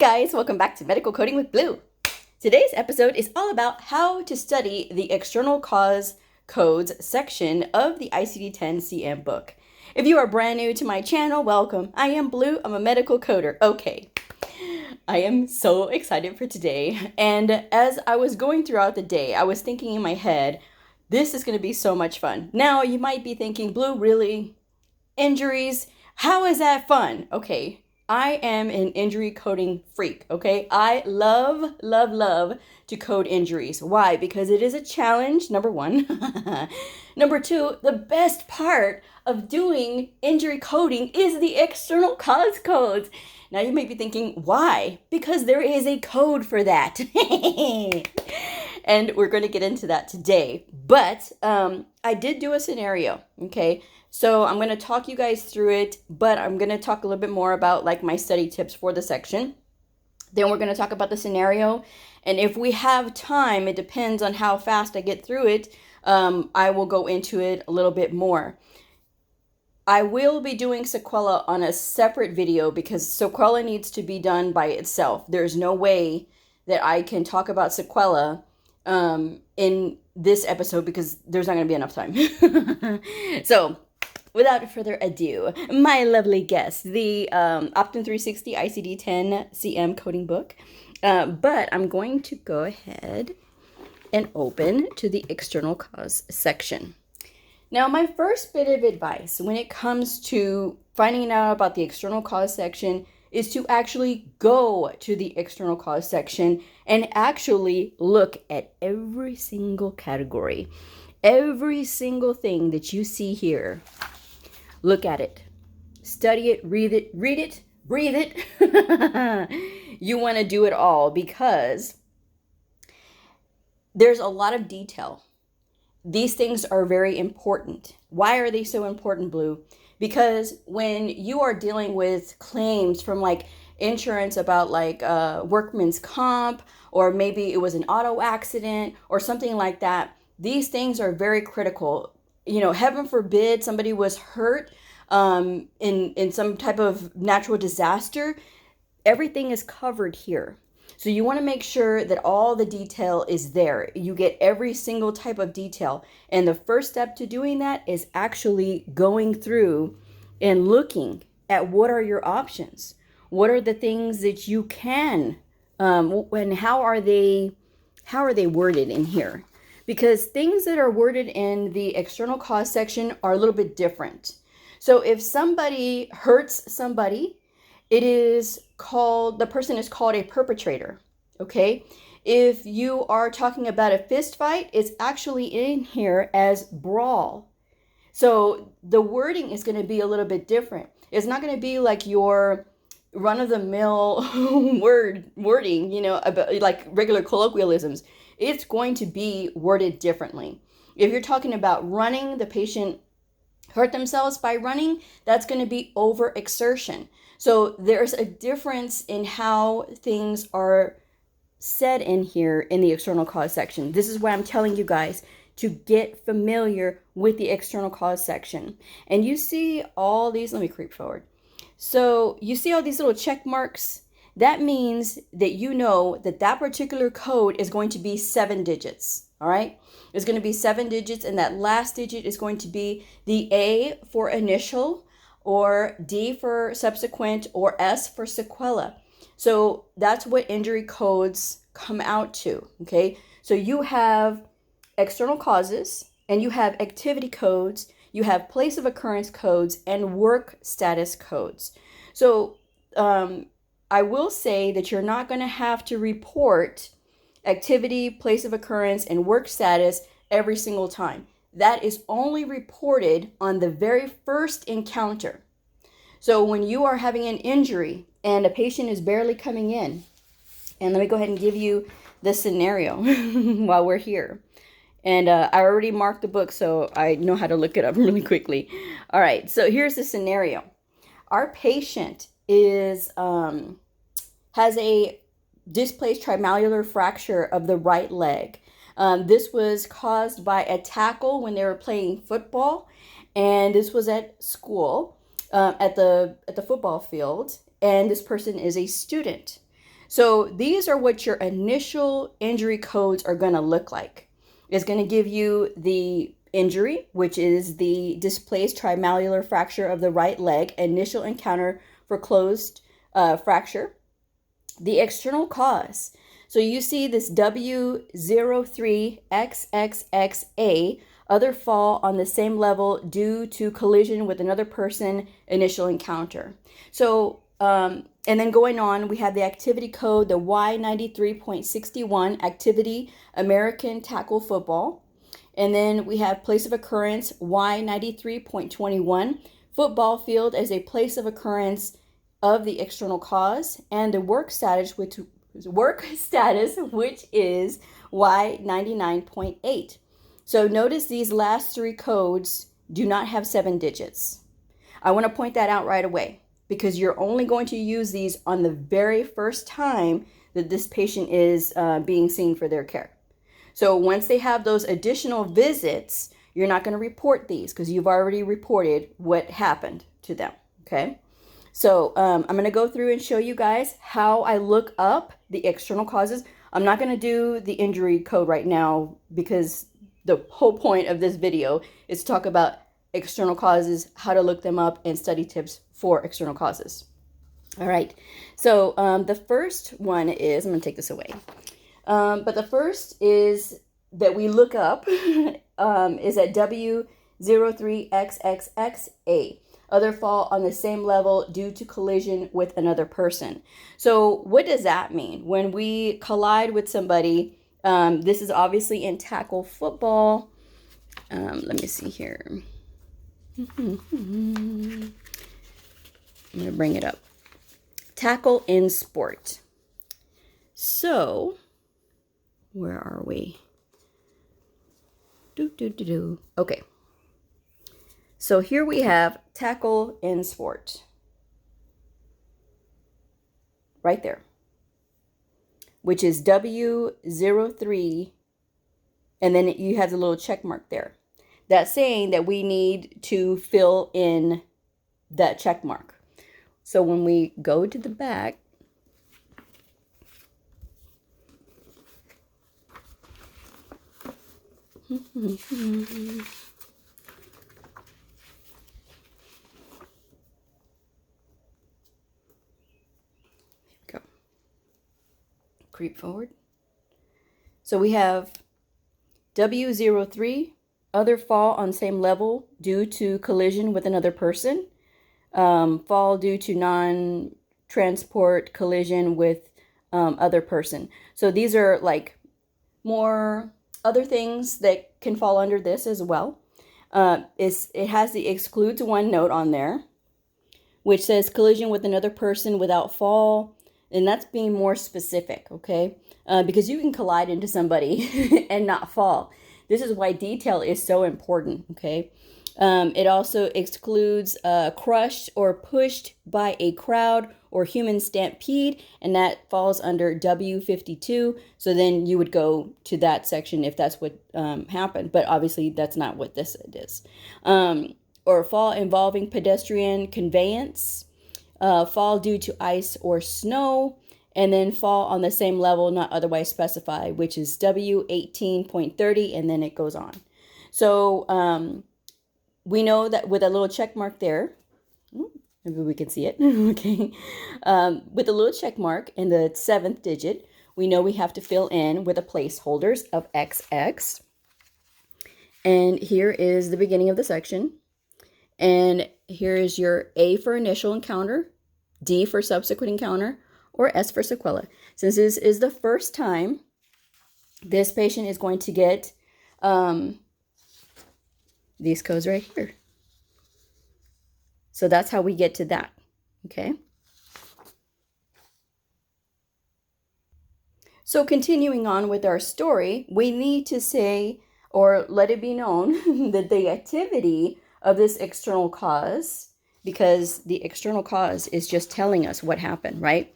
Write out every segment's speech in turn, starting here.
Guys, welcome back to Medical Coding with Blue. Today's episode is all about how to study the external cause codes section of the ICD-10 CM book. If you are brand new to my channel, welcome. I am Blue. I'm a medical coder. Okay. I am so excited for today. And as I was going throughout the day, I was thinking in my head, this is going to be so much fun. Now, you might be thinking, Blue, really? Injuries? How is that fun? Okay. I am an injury coding freak, okay? I love to code injuries. Why? Because it is a challenge, number one. Number two, the best part of doing injury coding is the external cause codes. Now you may be thinking, why? Because there is a code for that. And we're going to get into that today. But I did do a scenario, okay? So I'm going to talk you guys through it, but I'm going to talk a little bit more about like my study tips for the section. Then we're going to talk about the scenario. And if we have time, it depends on how fast I get through it, I will go into it a little bit more. I will be doing sequela on a separate video because sequela needs to be done by itself. There's no way that I can talk about sequela in this episode because there's not going to be enough time. So without further ado, my lovely guest, the Optum 360 ICD-10 CM coding book. But I'm going to go ahead and open to the external cause section. Now, my first bit of advice when it comes to finding out about the external cause section is to actually go to the external cause section and actually look at every single category. Every single thing that you see here. Look at it, study it, read it, breathe it. You want to do it all because there's a lot of detail. These things are very important. Why are they so important, Blue? Because when you are dealing with claims from like insurance about like workman's comp, or maybe it was an auto accident or something like that, these things are very critical. You know, heaven forbid somebody was hurt in some type of natural disaster. Everything is covered here. So you want to make sure that all the detail is there. You get every single type of detail. And the first step to doing that is actually going through and looking at what are your options. What are the things that you can, and how are they worded in here? Because things that are worded in the external cause section are a little bit different. So if somebody hurts somebody, the person is called a perpetrator, okay? If you are talking about a fist fight, it's actually in here as brawl. So the wording is going to be a little bit different. It's not going to be like your run-of-the-mill wording, you know, about like regular colloquialisms. It's going to be worded differently. If you're talking about running, the patient hurt themselves by running, that's going to be overexertion. So there's a difference in how things are said in here in the external cause section. This is why I'm telling you guys to get familiar with the external cause section. And you see all these, let me creep forward. So you see all these little check marks? That means that you know that that particular code is going to be 7 digits, all right? It's going to be 7 digits, and that last digit is going to be the A for initial, or D for subsequent, or S for sequela. So that's what injury codes come out to, okay? So you have external causes, and you have activity codes, you have place of occurrence codes, and work status codes. So I will say that you're not going to have to report activity, place of occurrence, and work status every single time. That is only reported on the very first encounter. So when you are having an injury and a patient is barely coming in, and let me go ahead and give you the scenario while we're here. And I already marked the book, so I know how to look it up really quickly. All right, so here's the scenario. Our patient has a displaced trimalar fracture of the right leg. This was caused by a tackle when they were playing football, and this was at school, at the football field, and this person is a student. So these are what your initial injury codes are going to look like. It's going to give you the injury, which is the displaced trimalar fracture of the right leg, initial encounter for closed fracture. The external cause. So you see this W03XXXA, other fall on the same level due to collision with another person, initial encounter. So, and then going on, we have the activity code, the Y93.61, activity, American tackle football. And then we have place of occurrence, Y93.21, football field as a place of occurrence of the external cause, and the work status, which is Y99.8. So notice these last three codes do not have 7 digits. I want to point that out right away because you're only going to use these on the very first time that this patient is being seen for their care. So once they have those additional visits, you're not going to report these because you've already reported what happened to them, okay? So I'm going to go through and show you guys how I look up the external causes. I'm not going to do the injury code right now because the whole point of this video is to talk about external causes, how to look them up, and study tips for external causes. All right. So the first one is, I'm going to take this away. But the first is that we look up is at W03XXXA. Other fall on the same level due to collision with another person. So what does that mean? When we collide with somebody, this is obviously in tackle football. Let me see here. I'm going to bring it up. Tackle in sport. So, where are we? Okay. So here we have tackle in sport. Right there. Which is W03. And then you have the little check mark there. That's saying that we need to fill in that check mark. So when we go to the back, go. Creep forward. So we have W03, other fall on same level due to collision with another person. Fall due to non-transport collision with other person. So these are like more other things that can fall under this as well. It has the excludes one note on there, which says collision with another person without fall. And that's being more specific, okay? Because you can collide into somebody and not fall. This is why detail is so important, okay? It also excludes crushed or pushed by a crowd or human stampede, and that falls under W52. So then you would go to that section if that's what happened. But obviously that's not what this is. Or fall involving pedestrian conveyance, fall due to ice or snow, and then fall on the same level not otherwise specified, which is W18.30, and then it goes on. So we know that with a little check mark there, maybe we can see it, okay. With a little check mark in the 7th digit, we know we have to fill in with the placeholders of XX. And here is the beginning of the section. And here is your A for initial encounter, D for subsequent encounter, or S for sequela. Since this is the first time, this patient is going to get these codes right here. So that's how we get to that, okay? So continuing on with our story, we need to say, or let it be known, that the activity of this external cause, because the external cause is just telling us what happened, right?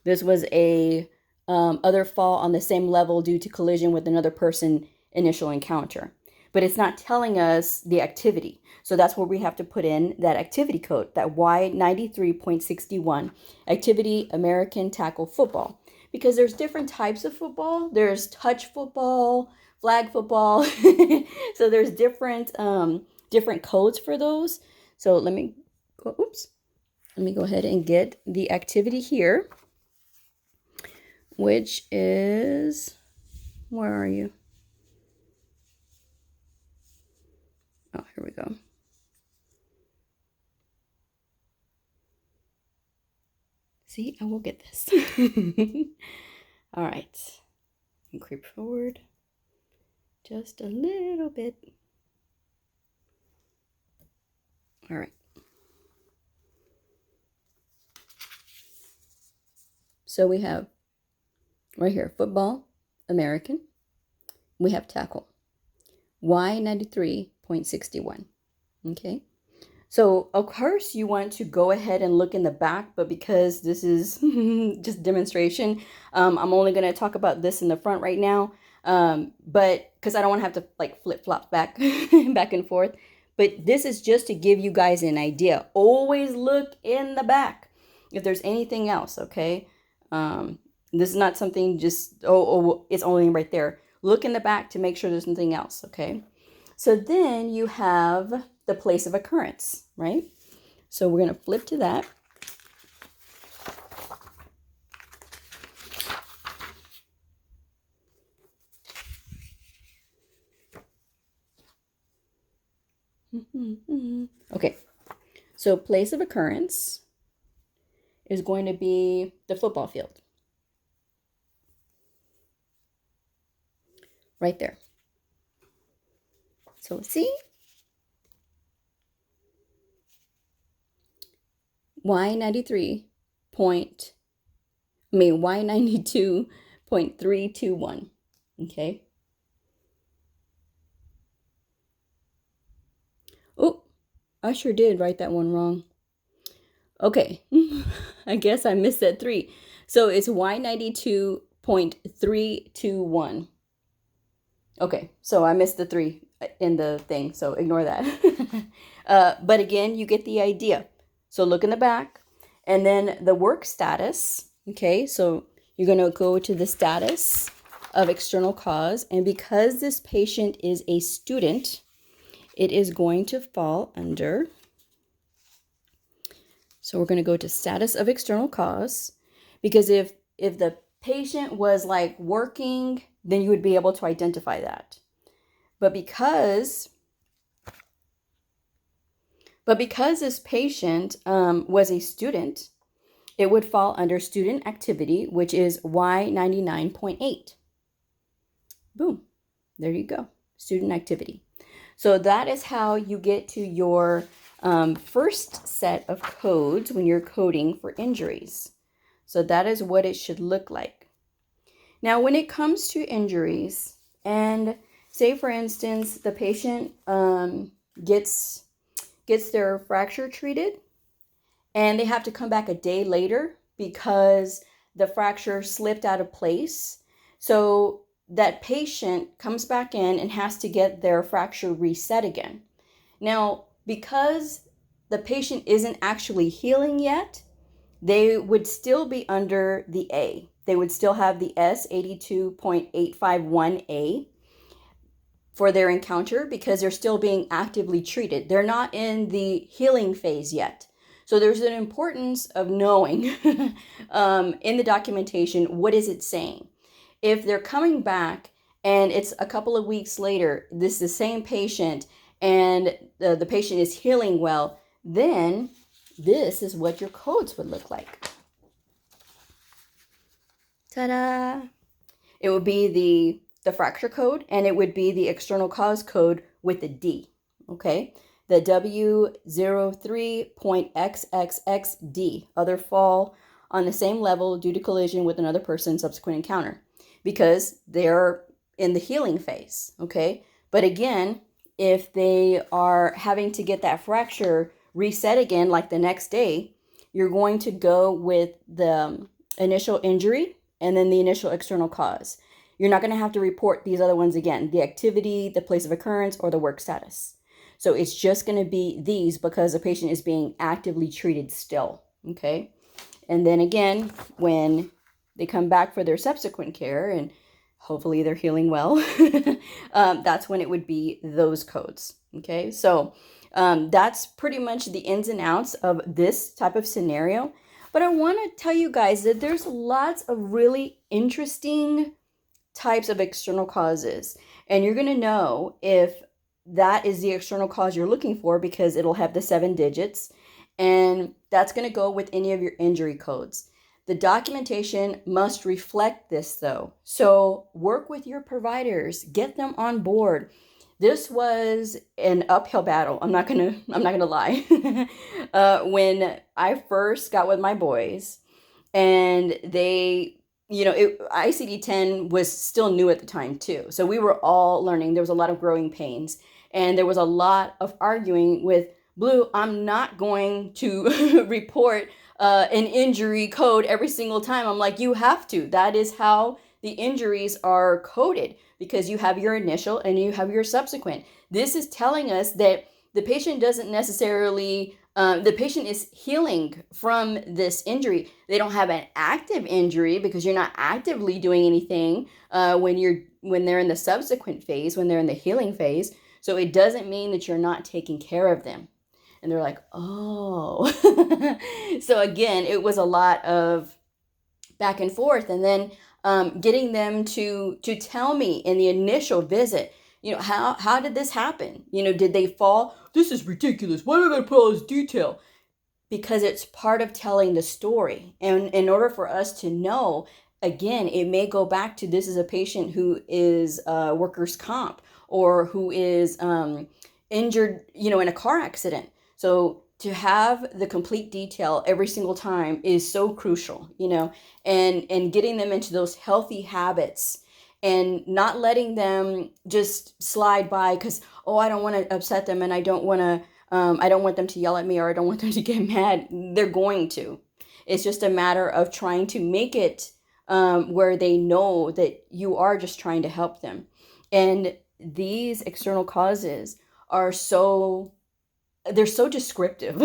This was a other fall on the same level due to collision with another person initial encounter. But it's not telling us the activity. So that's where we have to put in that activity code, that Y93.61, activity American tackle football. because there's different types of football. There's touch football, flag football. So there's different different codes for those. So let me go, oops. Let me go ahead and get the activity here, which is, where are you? Oh, here we go. See, I will get this. All right. And creep forward just a little bit. All right. So we have right here, football, American. We have tackle, Y93.61. Okay. So of course you want to go ahead and look in the back, but because this is just demonstration, I'm only going to talk about this in the front right now. But because I don't want to have to like flip flop back back and forth. But this is just to give you guys an idea. Always look in the back if there's anything else. Okay. This is not something just, it's only right there. Look in the back to make sure there's nothing else. Okay. So then you have the place of occurrence, right? So we're going to flip to that. Okay, so place of occurrence is going to be the football field. Right there. So see? Y92.321. Okay. Oh, I sure did write that one wrong. Okay. I guess I missed that 3. So it's Y92.321. Okay, so I missed the 3 in the thing, so ignore that. But again, you get the idea. So look in the back, and then the work status. Okay, so you're going to go to the status of external cause, and because this patient is a student, it is going to fall under, so we're going to go to status of external cause, because if the patient was like working, then you would be able to identify that. But because this patient was a student, it would fall under student activity, which is Y99.8. Boom. There you go. Student activity. So that is how you get to your first set of codes when you're coding for injuries. So that is what it should look like. Now, when it comes to injuries, and say, for instance, the patient gets their fracture treated, and they have to come back a day later because the fracture slipped out of place. So that patient comes back in and has to get their fracture reset again. Now, because the patient isn't actually healing yet, they would still be under the A. They would still have the S82.851A for their encounter because they're still being actively treated. They're not in the healing phase yet. So there's an importance of knowing in the documentation, what is it saying? If they're coming back and it's a couple of weeks later, this is the same patient and the patient is healing well, then this is what your codes would look like. Ta-da! It would be the fracture code, and it would be the external cause code with the D, okay? The W03.XXXD, other fall on the same level due to collision with another person, subsequent encounter, because they're in the healing phase, okay? But again, if they are having to get that fracture reset again, like the next day, you're going to go with the initial injury and then the initial external cause. You're not going to have to report these other ones again, the activity, the place of occurrence, or the work status. So it's just going to be these because the patient is being actively treated still, okay? And then again, when they come back for their subsequent care and hopefully they're healing well, that's when it would be those codes. Okay, so that's pretty much the ins and outs of this type of scenario. But I want to tell you guys that there's lots of really interesting types of external causes. And you're going to know if that is the external cause you're looking for because it'll have the 7 digits. And that's going to go with any of your injury codes. The documentation must reflect this though. So work with your providers, get them on board. This was an uphill battle. I'm not gonna lie. When I first got with my boys, and they, ICD-10 was still new at the time too. So we were all learning. There was a lot of growing pains, and there was a lot of arguing with Bleu. I'm not going to report an injury code every single time. I'm like, you have to. That is how the injuries are coded, because you have your initial and you have your subsequent. This is telling us that the patient doesn't necessarily, the patient is healing from this injury. They don't have an active injury because you're not actively doing anything when they're in the subsequent phase, when they're in the healing phase. So it doesn't mean that you're not taking care of them. And they're like, oh. So again, it was a lot of back and forth. And then getting them to tell me in the initial visit, how did this happen? Did they fall? This is ridiculous. Why do I gotta put all this detail? Because it's part of telling the story. And in order for us to know, again, it may go back to, this is a patient who is workers' comp, or who is injured, in a car accident. So to have the complete detail every single time is so crucial, and getting them into those healthy habits and not letting them just slide by because, I don't want to upset them, and I don't want them to yell at me, or I don't want them to get mad. They're going to. It's just a matter of trying to make it where they know that you are just trying to help them. And these external causes are they're so descriptive.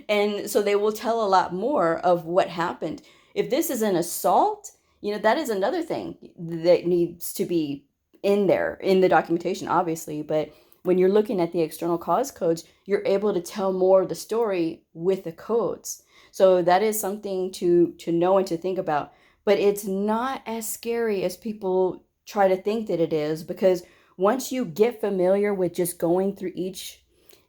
And so they will tell a lot more of what happened. If this is an assault, that is another thing that needs to be in there, in the documentation, obviously. But when you're looking at the external cause codes, you're able to tell more of the story with the codes. So that is something to know and to think about. But it's not as scary as people try to think that it is, because once you get familiar with just going through each,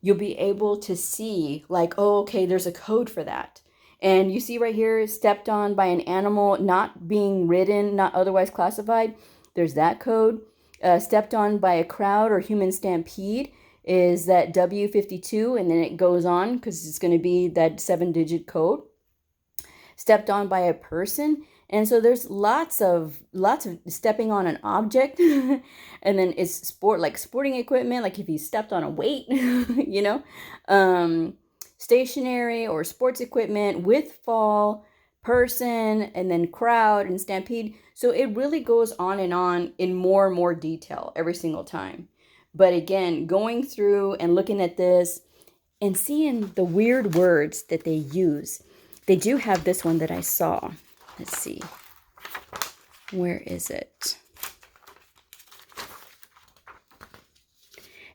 you'll be able to see like, oh, okay, there's a code for that. And you see right here, stepped on by an animal, not being ridden, not otherwise classified. There's that code. Stepped on by a crowd or human stampede is that W52, and then it goes on because it's going to be that 7-digit code. Stepped on by a person. And so there's lots of stepping on an object. And then it's sporting equipment, like if you stepped on a weight, stationary or sports equipment, with fall, person, and then crowd and stampede. So it really goes on in more and more detail every single time. But again, going through and looking at this and seeing the weird words that they use. They do have this one that I saw. Let's see. Where is it?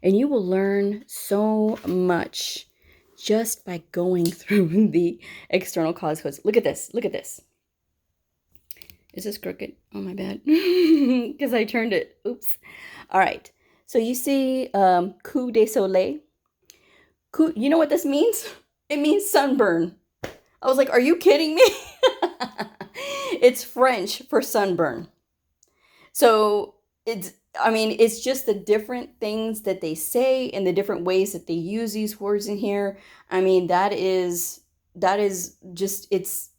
And you will learn so much just by going through the external cause codes. Look at this. Look at this. Is this crooked? Oh, my bad. Because I turned it. Oops. All right. So you see coup de soleil. You know what this means? It means sunburn. I was like, are you kidding me? It's French for sunburn. So it's just the different things that they say and the different ways that they use these words in here. I mean, that is just, it's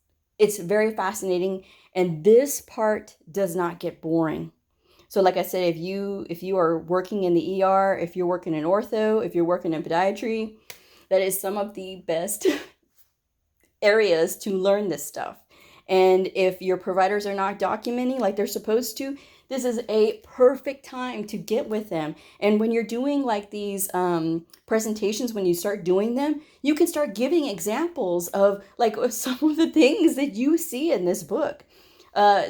very fascinating. And this part does not get boring. So like I said, if you are working in the ER, if you're working in ortho, if you're working in podiatry, that is some of the best areas to learn this stuff. And if your providers are not documenting like they're supposed to, this is a perfect time to get with them. And when you're doing like these presentations, when you start doing them, you can start giving examples of like some of the things that you see in this book.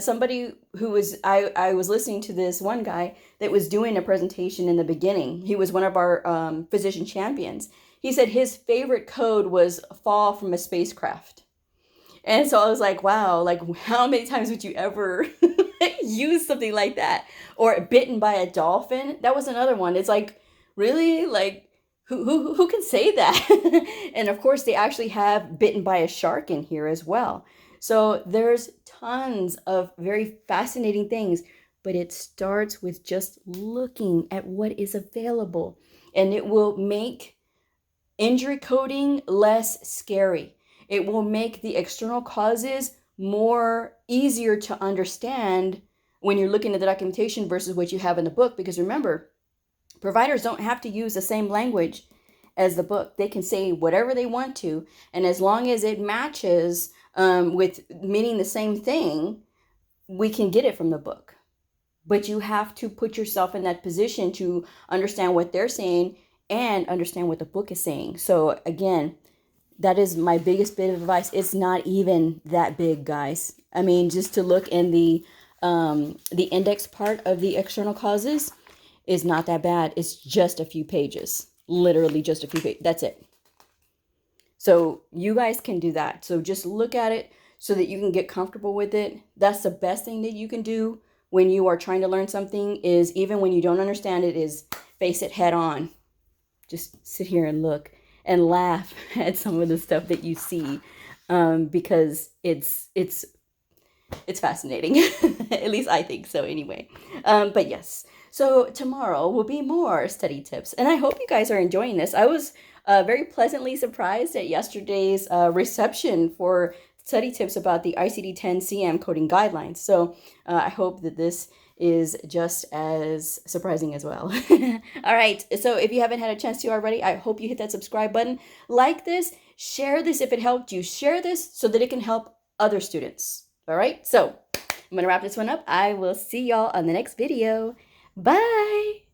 somebody who was, I was listening to this one guy that was doing a presentation in the beginning. He was one of our physician champions. He said his favorite code was fall from a spacecraft. And so I was like, wow, like how many times would you ever use something like that? Or bitten by a dolphin? That was another one. It's like, really? Like, who can say that? And of course, they actually have bitten by a shark in here as well. So there's tons of very fascinating things, but it starts with just looking at what is available, and it will make injury coding less scary. It will make the external causes more easier to understand when you're looking at the documentation versus what you have in the book. Because remember, providers don't have to use the same language as the book. They can say whatever they want to, and as long as it matches with meaning the same thing, we can get it from the book. But you have to put yourself in that position to understand what they're saying and understand what the book is saying. So again, that is my biggest bit of advice. It's not even that big, guys. I mean, just to look in the index part of the external causes is not that bad. It's just a few pages, literally just a few pages. That's it. So you guys can do that. So just look at it so that you can get comfortable with it. That's the best thing that you can do when you are trying to learn something, is even when you don't understand it, is face it head on. Just sit here and look and laugh at some of the stuff that you see, because it's fascinating. At least I think so anyway. But yes, so tomorrow will be more study tips, and I hope you guys are enjoying this. I was very pleasantly surprised at yesterday's reception for study tips about the ICD-10 CM coding guidelines. So I hope that this is just as surprising as well. All right, so if you haven't had a chance to already, I hope you hit that subscribe button, like this, share this if it helped you, share this so that it can help other students. All right, so I'm gonna wrap this one up. I will see y'all on the next video. Bye.